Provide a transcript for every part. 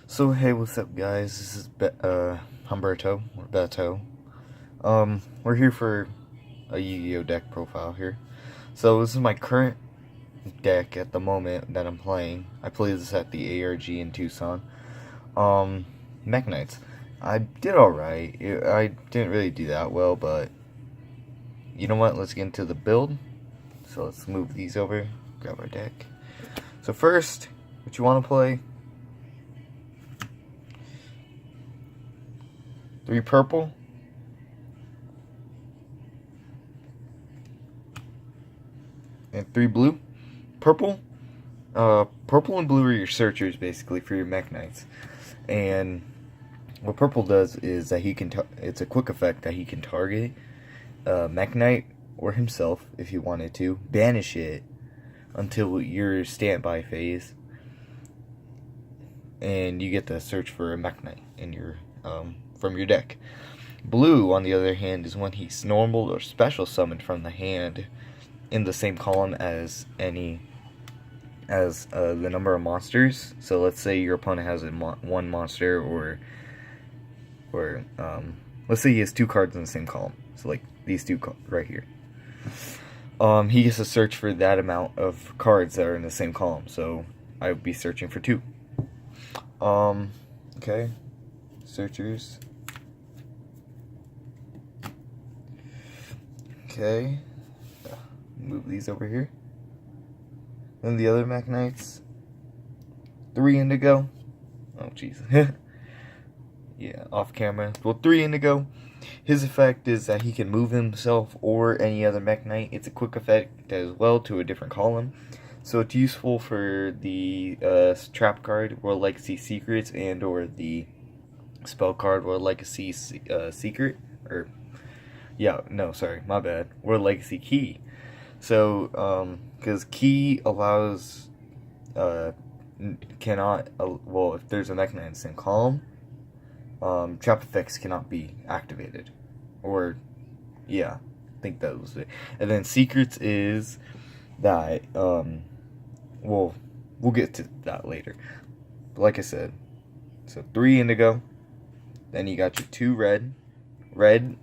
So hey, what's up, guys? This is Humberto or Beto. We're here for a Yu-Gi-Oh deck profile here. So this is my current deck at the moment that I'm playing. I play this at the ARG in Tucson. Mekk-Knights. I did alright. I didn't really do that well, but you know what? Let's get into the build. So let's move these over. Grab our deck. So first, what you want to play? 3 purple, and 3 blue. Purple and blue are your searchers basically for your Mekk-Knights. And what purple does is that he can it's a quick effect that he can target Mekk-Knight or himself if he wanted to, banish it until your standby phase, and you get to search for a Mekk-Knight in your from your deck. Blue, on the other hand, is when he's normal or special summoned from the hand in the same column as the number of monsters. So let's say your opponent has one monster, or let's say he has 2 cards in the same column. So like these 2 right here. He gets to search for that amount of cards that are in the same column. So I would be searching for 2. Okay. Searchers. Okay. Move these over here. Then the other Mekk-Knights. 3 indigo. Oh, jeez. Yeah, off camera. Well, 3 indigo. His effect is that he can move himself or any other Mekk-Knight. It's a quick effect as well to a different column. So it's useful for the trap card, World Legacy Secrets, and or the spell card, World Legacy Secret. Or, yeah, no, sorry, my bad. World Legacy Key. So, because Key allows, cannot, well, if there's a Mekk-Knight in the same column, trap effects cannot be activated. Or, yeah, I think that was it. And then Secrets is that, well, we'll get to that later. But like I said, so 3 indigo, then you got your 2 red. Red,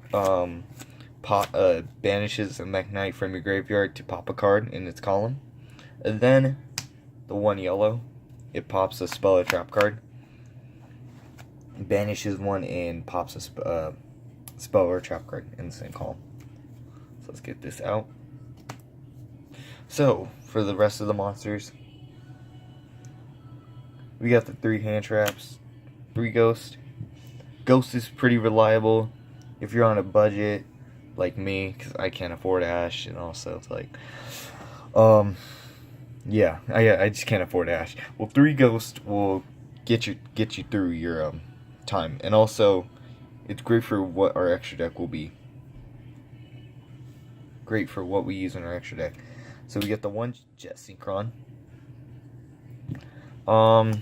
banishes a Mekk-Knight from your graveyard to pop a card in its column. And then the 1 yellow, it pops a spell or trap card, banishes one, and pops a spell or trap card in the same column. So let's get this out. So for the rest of the monsters, we got the 3 hand traps, 3 ghost. Ghost is pretty reliable if you're on a budget like me, because I can't afford Ash, and also it's like, yeah, I just can't afford Ash. Well, 3 ghost will get you through your time, and also it's great for what our extra deck will be. Great for what we use in our extra deck. So we get the 1 Jet Synchron.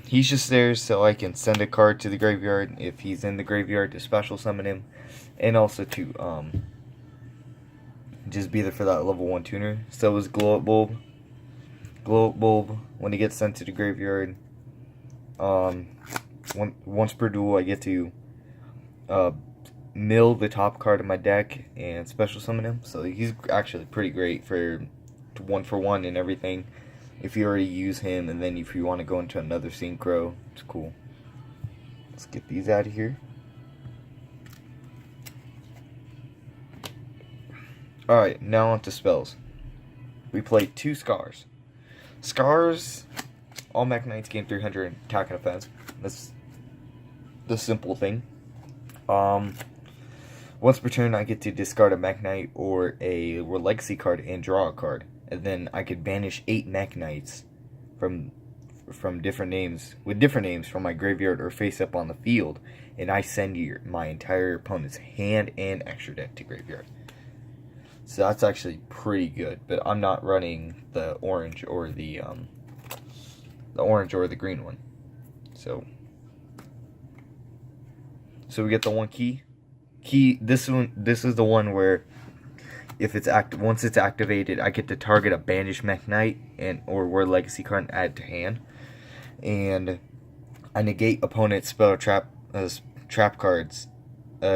He's just there so I can send a card to the graveyard if he's in the graveyard to special summon him, and also to just be there for that level 1 tuner. So is Glow Up Bulb. Glow Up Bulb, when he gets sent to the graveyard, once per duel I get to mill the top card of my deck and special summon him. So he's actually pretty great for 1-for-1 and everything. If you already use him, and then if you want to go into another synchro, it's cool. Let's get these out of here. Alright, now on to spells. We played 2 Scars. Scars, all Mekk-Knights gain 300 attack and offense. That's the simple thing. Once per turn, I get to discard a Mekk-Knight or a World Legacy card and draw a card. And then I could banish 8 Mekk-Knights from different names, with different names, from my graveyard or face up on the field, and I send my entire opponent's hand and extra deck to graveyard. So that's actually pretty good, but I'm not running the orange or the green one. So we get the 1 key. This is the one where if it's once it's activated, I get to target a banished Mekk-Knight or World Legacy card and add to hand. And I negate opponent's spell trap cards,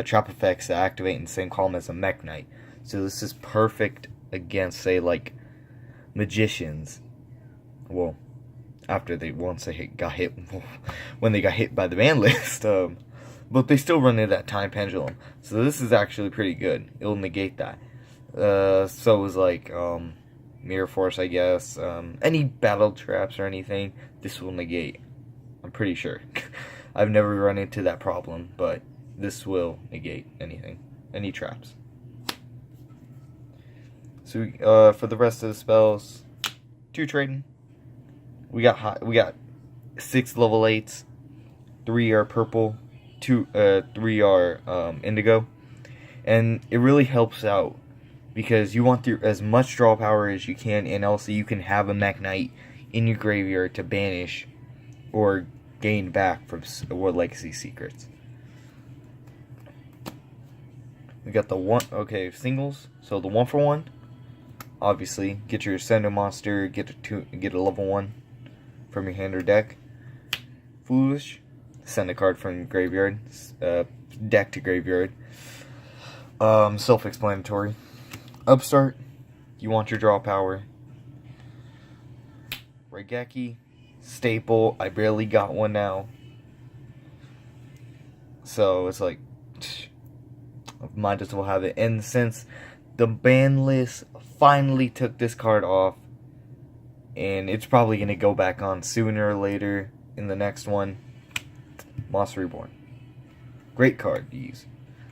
trap effects that activate in the same column as a Mekk-Knight. So this is perfect against, say, like magicians. Well, after they got hit when they got hit by the ban list, but they still run into that time pendulum. So this is actually pretty good. It'll negate that. So it was like Mirror Force, I guess. Any battle traps or anything, this will negate. I'm pretty sure. I've never run into that problem, but this will negate anything, any traps. So for the rest of the spells, 2 trading. We got 6 level 8s, 3 are purple, 3 are indigo, and it really helps out because you want as much draw power as you can, and also you can have a Mekk-Knight in your graveyard to banish or gain back from legacy secrets. We got the singles. So the 1-for-1, obviously, get your Ascendant monster, get a level 1 from your hand or deck. Foolish, send a card from graveyard, deck to graveyard. Self-explanatory. Upstart, you want your draw power. Raigeki, staple. I barely got one now, so it's like might as well have it. And since the ban list finally took this card off, and it's probably going to go back on sooner or later in the next one, Monster Reborn. Great card to use,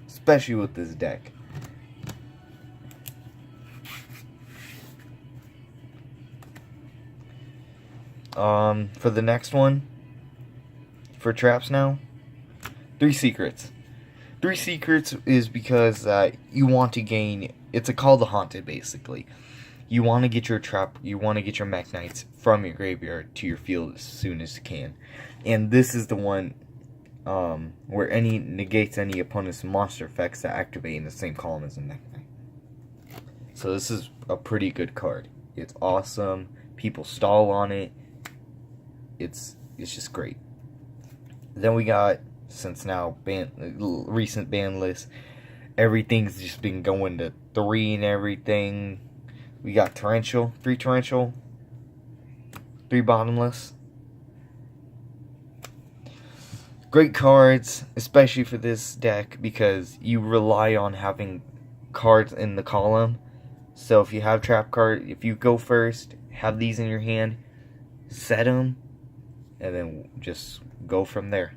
especially with this deck. For the next one, for traps now, 3 secrets. 3 secrets is because you want to gain, it's a Call the Haunted basically. You want to get your Mekk-Knights from your graveyard to your field as soon as you can. And this is the one where negates any opponent's monster effects that activate in the same column as a Mekk-Knight. So this is a pretty good card. It's awesome. People stall on it. It's just great. Then we got, since now recent ban list, everything's just been going to 3 and everything. We got Torrential, 3 Torrential, 3 Bottomless. Great cards, especially for this deck, because you rely on having cards in the column. So if you have trap card, if you go first, have these in your hand, set them, and then just go from there.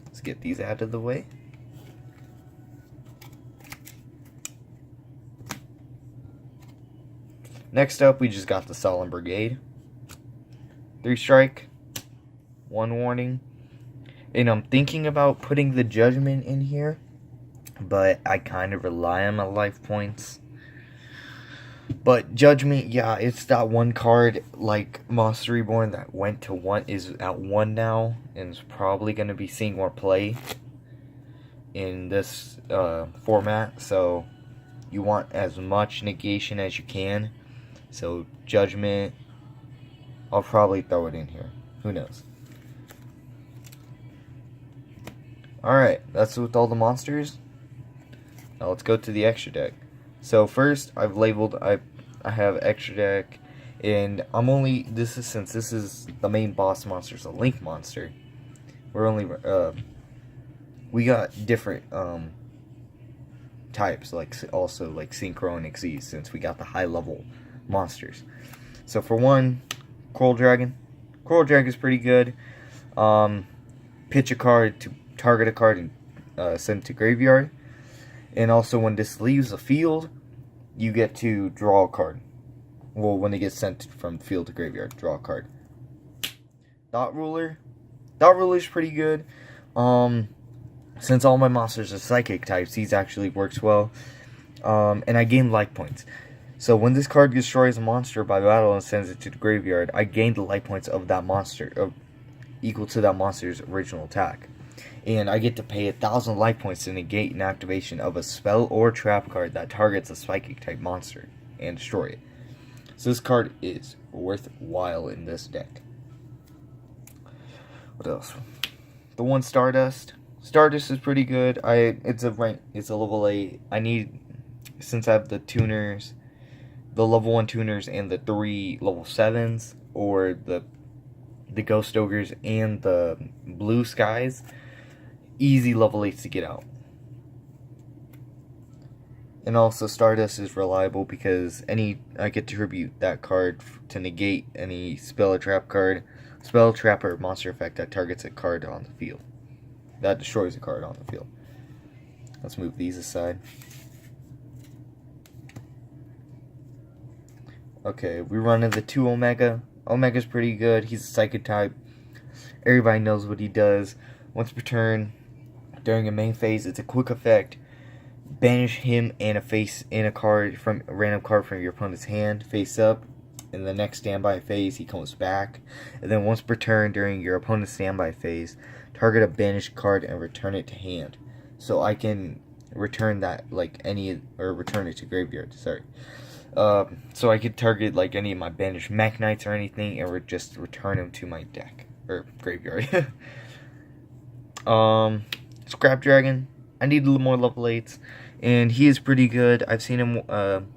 Let's get these out of the way. Next up, we just got the Solemn Brigade. 3 strike, 1 warning. And I'm thinking about putting the Judgment in here, but I kind of rely on my life points. But Judgment, yeah, it's that one card like Monster Reborn that went to 1, is at 1 now, and is probably going to be seeing more play in this format. So you want as much negation as you can. So Judgment, I'll probably throw it in here. Who knows? Alright, that's with all the monsters. Now let's go to the extra deck. So first, I have extra deck, and since this is the main boss monster, it's a Link monster. We got different types, also Synchro and Xyz, since we got the high level monsters. So for one, Coral Dragon. Coral Dragon is pretty good. Pitch a card to target a card and send it to graveyard. And also, when this leaves the field, you get to draw a card. Well, when it gets sent from field to graveyard, draw a card. Thought Ruler. Thought Ruler is pretty good. Since all my monsters are psychic types, these actually works well. And I gain life points. So when this card destroys a monster by battle and sends it to the graveyard, I gain the life points of that monster, equal to that monster's original attack. And I get to pay 1,000 life points to negate an activation of a spell or trap card that targets a psychic type monster and destroy it. So this card is worthwhile in this deck. What else? The one Stardust. Stardust is pretty good. It's a level 8. I need, since I have the tuners, the level 1 tuners and the 3 level 7s, or the Ghost Ogres and the Blue Skies, easy level 8s to get out. And also Stardust is reliable because I get to tribute that card to negate any spell or trap or monster effect that targets a card on the field. That destroys a card on the field. Let's move these aside. Okay, we run into 2 Omega. Omega's pretty good. He's a Psychic type. Everybody knows what he does. Once per turn, during a main phase, it's a quick effect. Banish him and a random card from your opponent's hand, face up. In the next standby phase, he comes back. And then once per turn during your opponent's standby phase, target a banished card and return it to hand. So I can return that return it to graveyard. Sorry. So I could target like any of my banished Mekk-Knights or anything, and just return them to my deck or graveyard. Scrap Dragon. I need a little more level 8s, and he is pretty good. I've seen him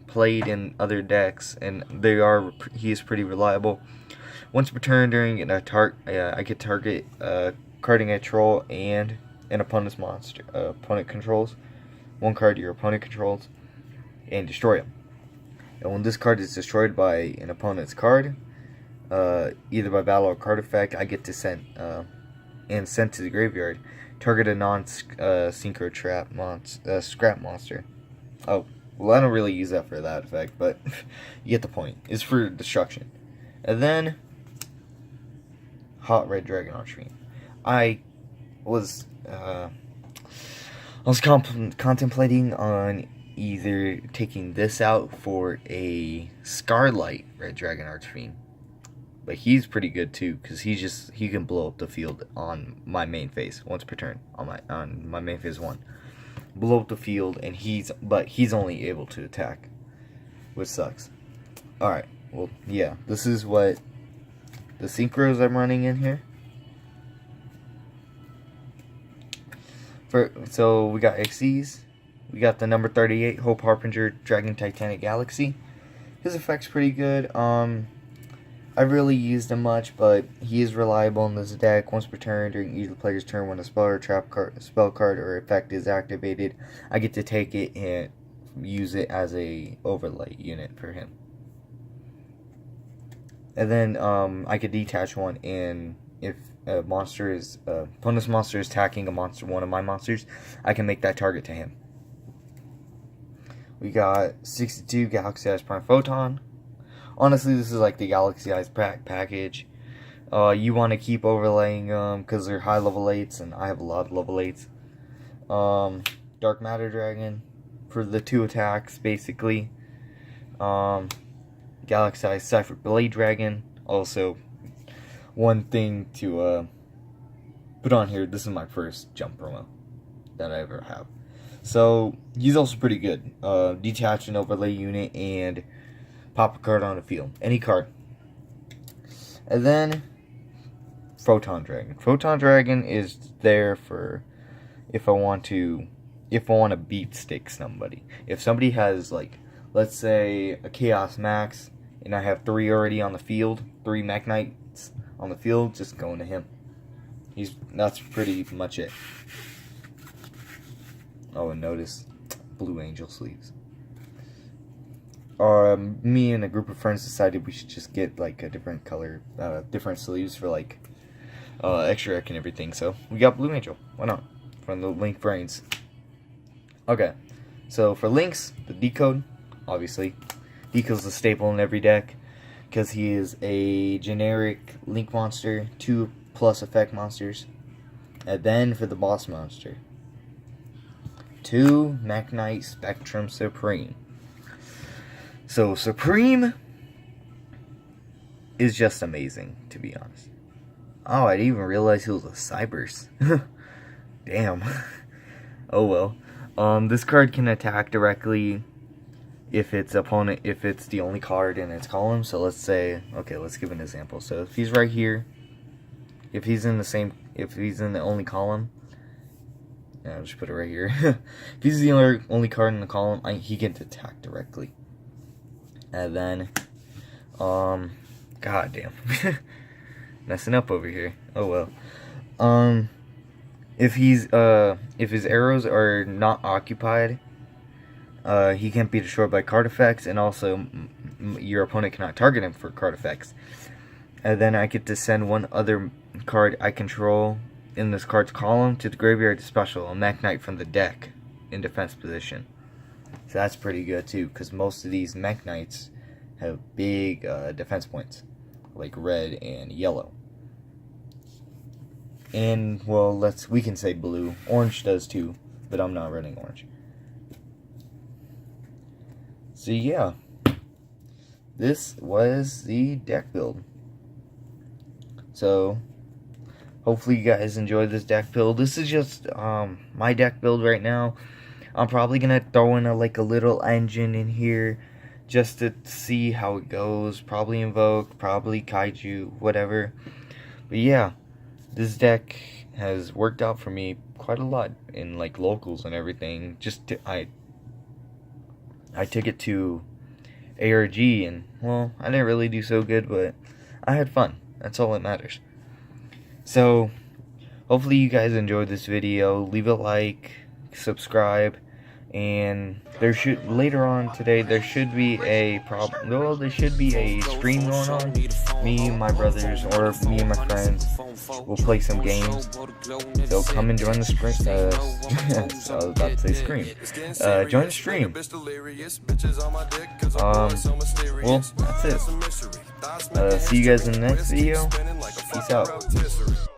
played in other decks, and he is pretty reliable. Once per turn during I could target carding a troll and an opponent's monster. Opponent controls one card your opponent controls, and destroy him. And when this card is destroyed by an opponent's card, either by battle or card effect, I get to send to the graveyard. Target a non-synchro trap scrap monster. Oh, well, I don't really use that for that effect, but you get the point. It's for destruction. And then, Hot Red Dragon Archfiend. I was contemplating on either taking this out for a Scarlight Red Dragon Archfiend, but he's pretty good too, because he can blow up the field on my main phase once per turn on my main phase 1. Blow up the field, and he's only able to attack, which sucks. Alright, well, yeah, this is what the synchros I'm running in here. So we got Xyz. We got the number 38, Hope Harbinger, Dragon Titanic Galaxy. His effect's pretty good. I really used him much, but he is reliable in this deck. Once per turn during each player's turn, when a spell or spell card or effect is activated, I get to take it and use it as a overlay unit for him. And then I could detach one, and if a opponent's monster is attacking one of my monsters, I can make that target to him. We got 62 Galaxy Eyes Prime Photon. Honestly, this is like the Galaxy Eyes package. You want to keep overlaying them because they're high level 8s, and I have a lot of level 8s. Dark Matter Dragon for the 2 attacks, basically. Galaxy Eyes Cypher Blade Dragon. Also, one thing to put on here, this is my first jump promo that I ever have. So, he's also pretty good. Detach an overlay unit and pop a card on the field. Any card. And then, Photon Dragon. Photon Dragon is there for if I want to beat stick somebody. If somebody has, like, let's say a Chaos Max, and I have 3 already on the field, 3 Mekk-Knights on the field, just going to him. That's pretty much it. Oh, and notice Blue Angel sleeves. Me and a group of friends decided we should just get like a different color, different sleeves for like extra ink and everything. So we got Blue Angel. Why not? From the Link Brains. Okay, so for Links, the Decode, obviously. Decode's a staple in every deck because he is a generic Link monster, 2+ effect monsters. And then for the boss monster, 2 Mekk-Knight Spectrum Supreme. So Supreme is just amazing, to be honest. Oh, I didn't even realize he was a Cybers. Damn. Oh well. This card can attack directly if it's the only card in its column. So let's say, okay, let's give an example. So if he's right here, if he's in the only column, yeah, I'll just put it right here. If he's the only card in the column, he gets attacked directly. And then, god damn, messing up over here. Oh well. If his arrows are not occupied, he can't be destroyed by card effects, and also your opponent cannot target him for card effects. And then I get to send one other card I control in this card's column to the graveyard to special a Mekk-Knight from the deck in defense position. So that's pretty good too, because most of these Mekk-Knights have big defense points, like red and yellow. And well, we can say blue. Orange does too, but I'm not running orange. So yeah, this was the deck build. So hopefully you guys enjoyed this deck build. This is just my deck build right now. I'm probably gonna throw in a little engine in here just to see how it goes. Probably Invoke, probably Kaiju, whatever. But yeah, this deck has worked out for me quite a lot in locals and everything. I took it to ARG and well, I didn't really do so good, but I had fun. That's all that matters. So hopefully you guys enjoyed this video. Leave a like, subscribe, and later on today there should be a stream going on. Me and my brothers or me and my friends will play some games. So come and join the stream. I was about to say scream. Join the stream. Well, that's it. See you guys in the next video. Peace out.